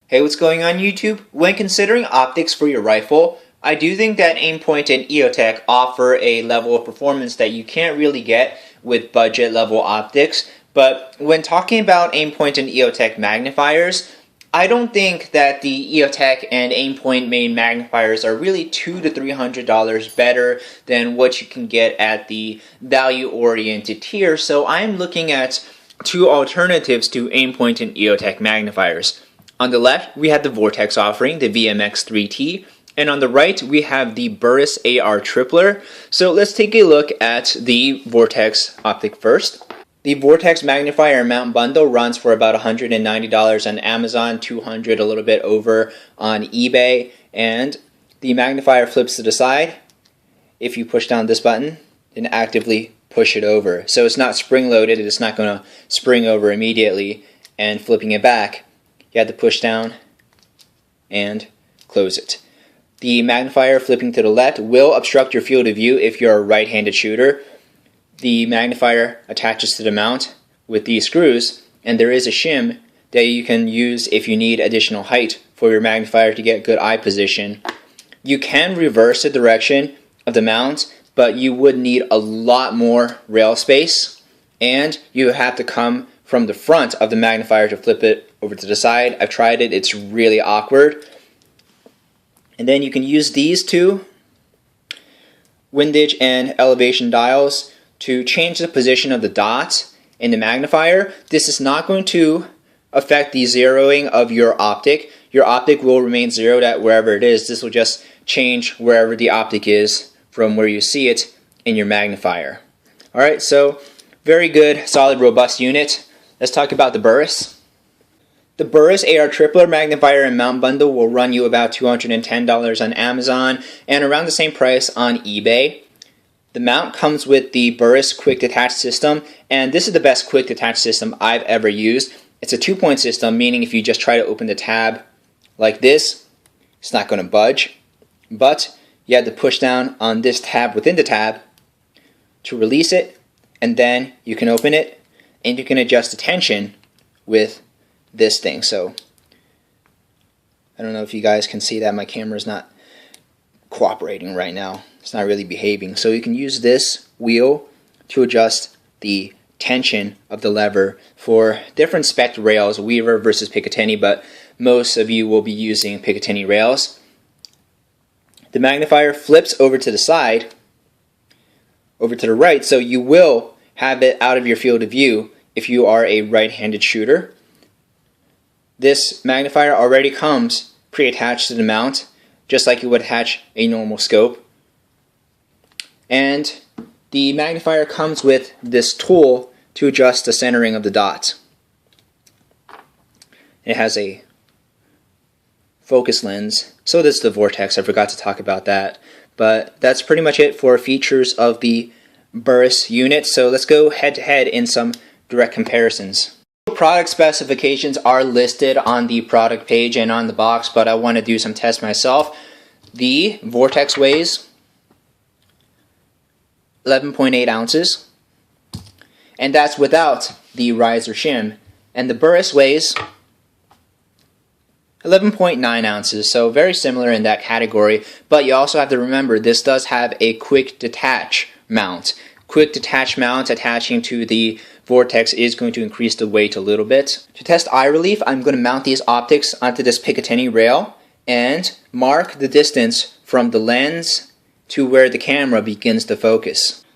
Hey, what's going on YouTube? When considering optics for your rifle, I do think that Aimpoint and EOTech offer a level of performance that you can't really get with budget level optics. But when talking about Aimpoint and EOTech magnifiers, I don't think that the EOTech and Aimpoint main magnifiers are really $200 to $300 better than what you can get at the value-oriented tier. So I'm looking at two alternatives to Aimpoint and EOTech magnifiers. On the left, we have the Vortex offering, the VMX-3T, and on the right, we have the Burris AR Tripler. So let's take a look at the Vortex optic first. The Vortex magnifier mount bundle runs for about $190 on Amazon, $200 a little bit over on eBay, and the magnifier flips to the side. If you push down this button, then actively push it over. So it's not spring-loaded, it's not going to spring over immediately, and flipping it back, you have to push down and close it. The magnifier flipping to the left will obstruct your field of view if you're a right-handed shooter. The magnifier attaches to the mount with these screws, and there is a shim that you can use if you need additional height for your magnifier to get good eye position. You can reverse the direction of the mount, but you would need a lot more rail space, and you have to come from the front of the magnifier to flip it over to the side. I've tried it, it's really awkward. And then you can use these two windage and elevation dials to change the position of the dots in the magnifier. This is not going to affect the zeroing of your optic. Your optic will remain zeroed at wherever it is. This will just change wherever the optic is from where you see it in your magnifier. Alright, so very good, solid, robust unit. Let's talk about the Burris. The Burris AR Tripler magnifier and mount bundle will run you about $210 on Amazon and around the same price on eBay. The mount comes with the Burris quick detach system, and this is the best quick detach system I've ever used. It's a 2-point system, meaning if you just try to open the tab like this, it's not going to budge. But you have to push down on this tab within the tab to release it, and then you can open it, and you can adjust the tension with this thing. So I don't know if you guys can see that my camera's not cooperating right now. It's not really behaving. So you can use this wheel to adjust the tension of the lever for different spec rails, Weaver versus Picatinny, but most of you will be using Picatinny rails. The magnifier flips over to the side, over to the right, so you will have it out of your field of view if you are a right-handed shooter. This magnifier already comes pre-attached to the mount, just like you would attach a normal scope. And the magnifier comes with this tool to adjust the centering of the dots. It has a focus lens. So does the Vortex. I forgot to talk about that. But that's pretty much it for features of the Burris unit. So let's go head-to-head in some direct comparisons. Product specifications are listed on the product page and on the box, but I want to do some tests myself. The Vortex weighs 11.8 ounces, and that's without the riser shim. And the Burris weighs 11.9 ounces, so very similar in that category, but you also have to remember this does have a quick detach mount. Quick detach mount attaching to the Vortex is going to increase the weight a little bit. To test eye relief, I'm going to mount these optics onto this Picatinny rail and mark the distance from the lens to where the camera begins to focus.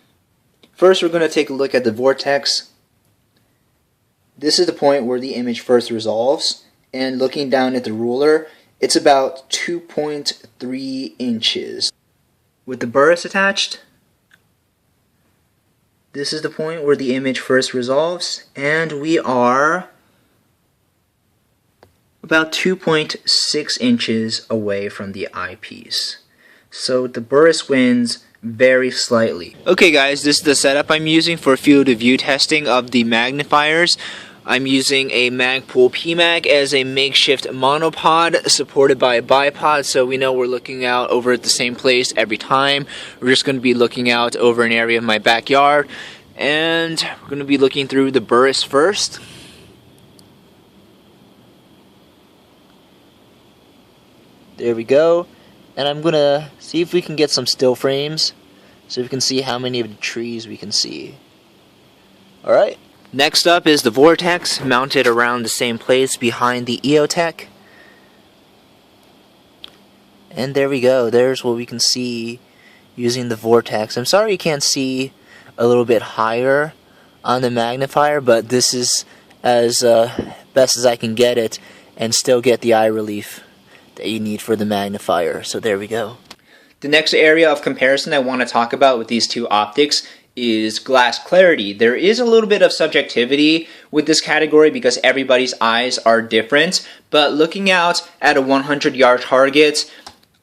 First, we're going to take a look at the Vortex. This is the point where the image first resolves, and looking down at the ruler, it's about 2.3 inches. With the Burris attached, this is the point where the image first resolves, and we are about 2.6 inches away from the eyepiece. So the Burris wins very slightly. Okay guys, this is the setup I'm using for field of view testing of the magnifiers. I'm using a Magpul PMAG as a makeshift monopod supported by a bipod, so we know we're looking out over at the same place every time. We're just going to be looking out over an area of my backyard, and we're going to be looking through the Burris first. There we go. And I'm gonna see if we can get some still frames so we can see how many of the trees we can see. Alright. Next up is the Vortex mounted around the same place behind the EOTech. And there we go. There's what we can see using the Vortex. I'm sorry you can't see a little bit higher on the magnifier, but this is as best as I can get it and still get the eye relief that you need for the magnifier. So there we go. The next area of comparison I want to talk about with these two optics is glass clarity. There is a little bit of subjectivity with this category because everybody's eyes are different, but looking out at a 100-yard target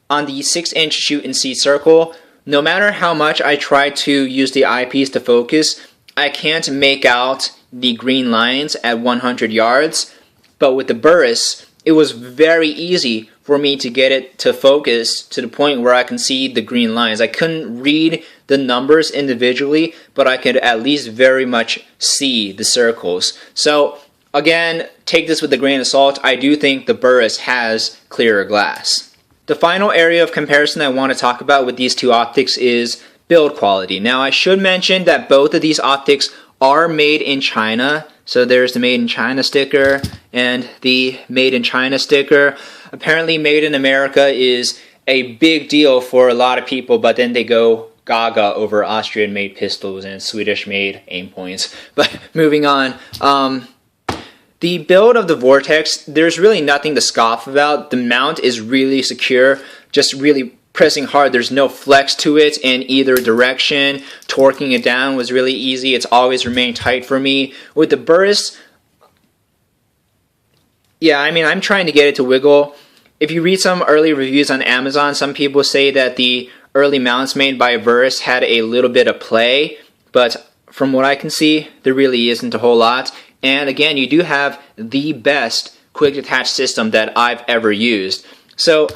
on the 6-inch shoot and see circle, no matter how much I try to use the eyepiece to focus, I can't make out the green lines at 100 yards. But with the Burris, it was very easy for me to get it to focus to the point where I can see the green lines. I couldn't read the numbers individually, but I could at least very much see the circles. So again, take this with a grain of salt. I do think the Burris has clearer glass. The final area of comparison I want to talk about with these two optics is build quality. Now I should mention that both of these optics are made in China. So there's the Made in China sticker and the Made in China sticker. Apparently Made in America is a big deal for a lot of people, but then they go gaga over Austrian-made pistols and Swedish-made aim points. But moving on, the build of the Vortex, there's really nothing to scoff about. The mount is really secure, just really pressing hard. There's no flex to it in either direction. Torquing it down was really easy. It's always remained tight for me. With the Burris, yeah, I mean, I'm trying to get it to wiggle. If you read some early reviews on Amazon, some people say that the early mounts made by Burris had a little bit of play, but from what I can see, there really isn't a whole lot. And again, you do have the best quick detach system that I've ever used. So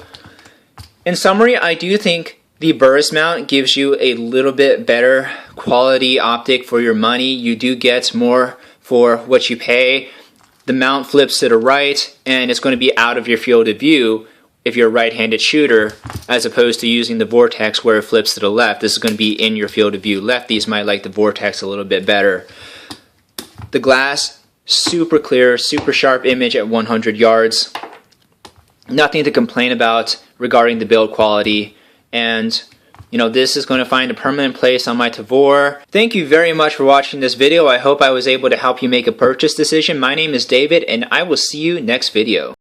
in summary, I do think the Burris mount gives you a little bit better quality optic for your money. You do get more for what you pay. The mount flips to the right, and it's going to be out of your field of view if you're a right-handed shooter, as opposed to using the Vortex where it flips to the left. This is going to be in your field of view. Lefties might like the Vortex a little bit better. The glass, super clear, super sharp image at 100 yards. Nothing to complain about regarding the build quality, and you know, this is going to find a permanent place on my Tavor. Thank you very much for watching this video. I hope I was able to help you make a purchase decision. My name is David, and I will see you next video.